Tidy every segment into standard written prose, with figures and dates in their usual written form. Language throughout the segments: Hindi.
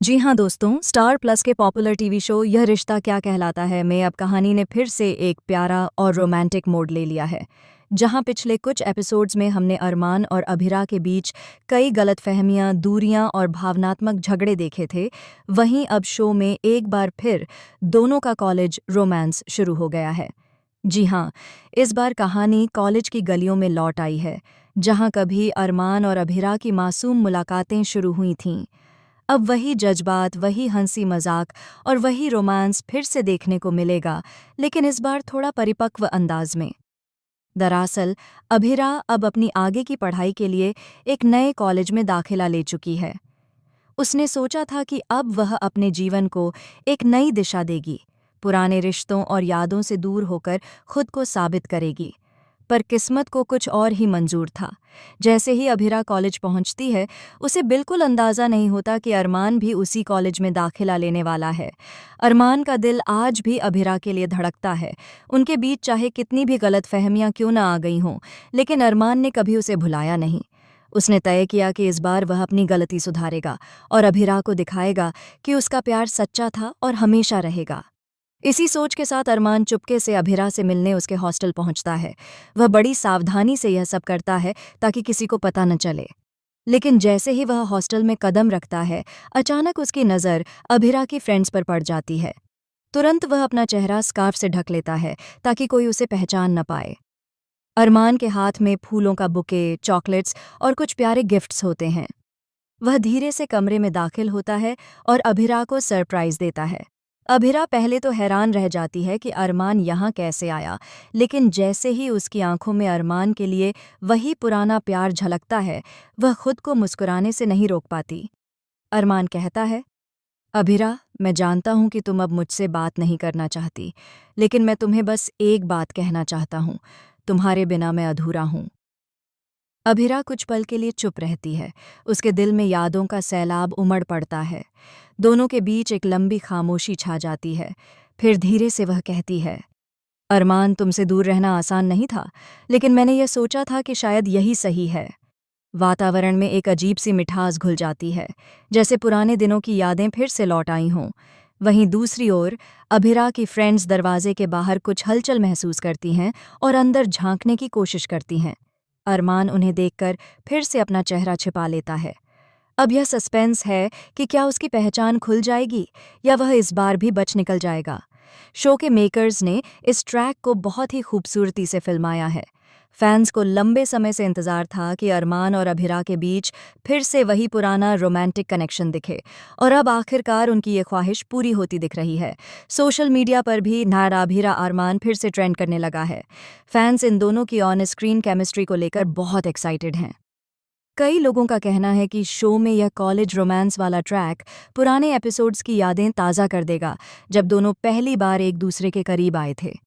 जी हाँ दोस्तों, स्टार प्लस के पॉपुलर टीवी शो यह रिश्ता क्या कहलाता है में अब कहानी ने फिर से एक प्यारा और रोमांटिक मोड़ ले लिया है। जहाँ पिछले कुछ एपिसोड्स में हमने अरमान और अभिरा के बीच कई गलतफहमियां, दूरियां और भावनात्मक झगड़े देखे थे, वहीं अब शो में एक बार फिर दोनों का कॉलेज रोमांस शुरू हो गया है। जी हाँ, इस बार कहानी कॉलेज की गलियों में लौट आई है, जहाँ कभी अरमान और अभिरा की मासूम मुलाकातें शुरू हुई थीं। अब वही जज्बात, वही हंसी मजाक और वही रोमांस फिर से देखने को मिलेगा, लेकिन इस बार थोड़ा परिपक्व अंदाज में। दरअसल अभिरा अब अपनी आगे की पढ़ाई के लिए एक नए कॉलेज में दाखिला ले चुकी है। उसने सोचा था कि अब वह अपने जीवन को एक नई दिशा देगी, पुराने रिश्तों और यादों से दूर होकर खुद को साबित करेगी। पर किस्मत को कुछ और ही मंजूर था। जैसे ही अभिरा कॉलेज पहुंचती है, उसे बिल्कुल अंदाजा नहीं होता कि अरमान भी उसी कॉलेज में दाखिला लेने वाला है। अरमान का दिल आज भी अभिरा के लिए धड़कता है। उनके बीच चाहे कितनी भी गलतफहमियां क्यों न आ गई हों, लेकिन अरमान ने कभी उसे भुलाया नहीं। उसने तय किया कि इस बार वह अपनी गलती सुधारेगा और अभिरा को दिखाएगा कि उसका प्यार सच्चा था और हमेशा रहेगा। इसी सोच के साथ अरमान चुपके से अभिरा से मिलने उसके हॉस्टल पहुंचता है। वह बड़ी सावधानी से यह सब करता है ताकि किसी को पता न चले। लेकिन जैसे ही वह हॉस्टल में कदम रखता है, अचानक उसकी नज़र अभिरा की फ्रेंड्स पर पड़ जाती है। तुरंत वह अपना चेहरा स्कार्फ से ढक लेता है ताकि कोई उसे पहचान न पाए। अरमान के हाथ में फूलों का बुके, चॉकलेट्स और कुछ प्यारे गिफ्ट्स होते हैं। वह धीरे से कमरे में दाखिल होता है और अभिरा को सरप्राइज देता है। अभिरा पहले तो हैरान रह जाती है कि अरमान यहाँ कैसे आया, लेकिन जैसे ही उसकी आंखों में अरमान के लिए वही पुराना प्यार झलकता है, वह खुद को मुस्कुराने से नहीं रोक पाती। अरमान कहता है, अभिरा, मैं जानता हूँ कि तुम अब मुझसे बात नहीं करना चाहती, लेकिन मैं तुम्हें बस एक बात कहना चाहता हूँ, तुम्हारे बिना मैं अधूरा हूँ। अभिरा कुछ पल के लिए चुप रहती है। उसके दिल में यादों का सैलाब उमड़ पड़ता है। दोनों के बीच एक लंबी खामोशी छा जाती है। फिर धीरे से वह कहती है, अरमान, तुमसे दूर रहना आसान नहीं था, लेकिन मैंने यह सोचा था कि शायद यही सही है। वातावरण में एक अजीब सी मिठास घुल जाती है, जैसे पुराने दिनों की यादें फिर से लौट आई हों। वहीं दूसरी ओर अभिरा की फ्रेंड्स दरवाजे के बाहर कुछ हलचल महसूस करती हैं और अंदर झांकने की कोशिश करती हैं। अरमान उन्हें देखकर फिर से अपना चेहरा छिपा लेता है। अब यह सस्पेंस है कि क्या उसकी पहचान खुल जाएगी या वह इस बार भी बच निकल जाएगा। शो के मेकर्स ने इस ट्रैक को बहुत ही खूबसूरती से फिल्माया है। फैंस को लंबे समय से इंतजार था कि अरमान और अभिरा के बीच फिर से वही पुराना रोमांटिक कनेक्शन दिखे, और अब आखिरकार उनकी ये ख्वाहिश पूरी होती दिख रही है। सोशल मीडिया पर भी नारा अभिरा अरमान फिर से ट्रेंड करने लगा है। फैंस इन दोनों की ऑन स्क्रीन केमिस्ट्री को लेकर बहुत एक्साइटेड हैं। कई लोगों का कहना है कि शो में यह कॉलेज रोमांस वाला ट्रैक पुराने एपिसोड्स की यादें ताज़ा कर देगा, जब दोनों पहली बार एक दूसरे के करीब आए थे।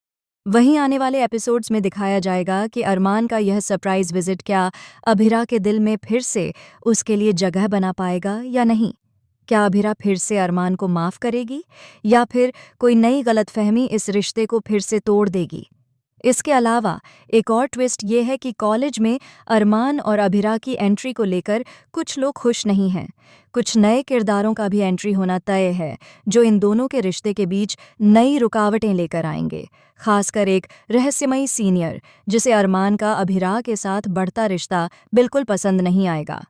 वहीं आने वाले एपिसोड्स में दिखाया जाएगा कि अरमान का यह सरप्राइज विजिट क्या अभिरा के दिल में फिर से उसके लिए जगह बना पाएगा या नहीं। क्या अभिरा फिर से अरमान को माफ़ करेगी, या फिर कोई नई गलतफहमी इस रिश्ते को फिर से तोड़ देगी। इसके अलावा एक और ट्विस्ट ये है कि कॉलेज में अरमान और अभिरा की एंट्री को लेकर कुछ लोग खुश नहीं हैं। कुछ नए किरदारों का भी एंट्री होना तय है, जो इन दोनों के रिश्ते के बीच नई रुकावटें लेकर आएंगे। खासकर एक रहस्यमयी सीनियर, जिसे अरमान का अभिरा के साथ बढ़ता रिश्ता बिल्कुल पसंद नहीं आएगा।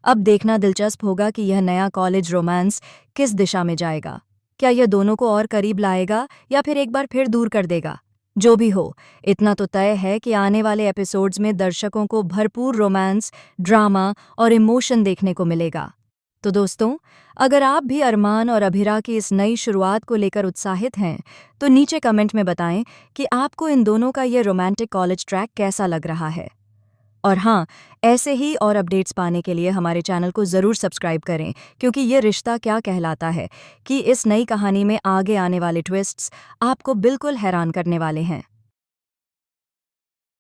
अब देखना दिलचस्प होगा कि यह नया कॉलेज रोमांस किस दिशा में जाएगा। क्या यह दोनों को और करीब लाएगा या फिर एक बार फिर दूर कर देगा। जो भी हो, इतना तो तय है कि आने वाले एपिसोड्स में दर्शकों को भरपूर रोमांस, ड्रामा और इमोशन देखने को मिलेगा। तो दोस्तों, अगर आप भी अरमान और अभिरा की इस नई शुरुआत को लेकर उत्साहित हैं, तो नीचे कमेंट में बताएं कि आपको इन दोनों का ये रोमांटिक कॉलेज ट्रैक कैसा लग रहा है। और हाँ, ऐसे ही और अपडेट्स पाने के लिए हमारे चैनल को ज़रूर सब्सक्राइब करें, क्योंकि ये रिश्ता क्या कहलाता है कि इस नई कहानी में आगे आने वाले ट्विस्ट्स आपको बिल्कुल हैरान करने वाले हैं।